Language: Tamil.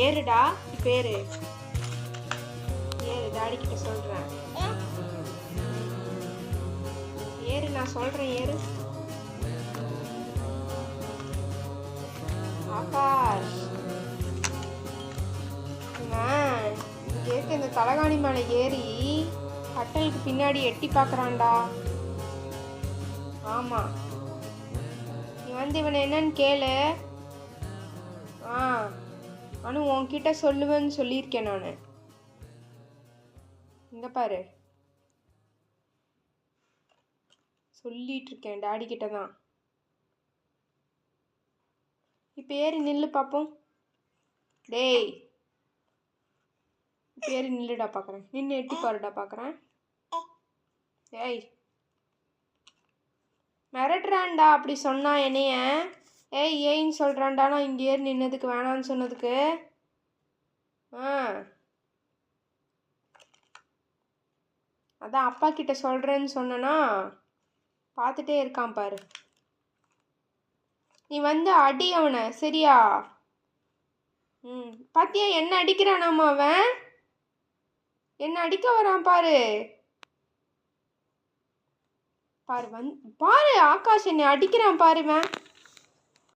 ஏறுடா, இப்போ ஏறு. ஏறு, டாடி கிட்ட சொல்கிறேன். ஏறு, நான் சொல்கிறேன், ஏறு. ஆகாஷ், கேட்க இந்த தலகாணி மேலே ஏறி கட்டலுக்கு பின்னாடி எட்டி பார்க்குறான்டா. ஆமாம், நீ வந்து இவனை என்னன்னு கேளு. அனு, உன்கிட்ட சொல்லுவேன்னு சொல்லியிருக்கேன் நான். இங்கே பாரு, சொல்லிட்டு இருக்கேன் டாடி கிட்ட தான். இப்போ ஏறி நில்லு பார்ப்போம். டேய், இப்போ ஏறி நில்லுடா பார்க்குறேன். நின்று எட்டி பாருடா பார்க்குறேன். ஏய், மிரட்டுறான்டா அப்படி சொன்னா என்னைய. ஏயின்னு சொல்கிறான்டா நான் இங்கே ஏறி நின்னதுக்கு, வேணான்னு சொன்னதுக்கு. அதான் அப்பா கிட்ட சொல்கிறேன்னு சொன்னனா, பார்த்துட்டே இருக்கான் பாரு. நீ வந்து அடி அவனை, சரியா? பாத்தியா என்ன அடிக்கிறானாமா அவன்? என்ன அடிக்க வரான் பாரு. பாரு ஆகாஷ் என்னை அடிக்கிறான் பாருவன்.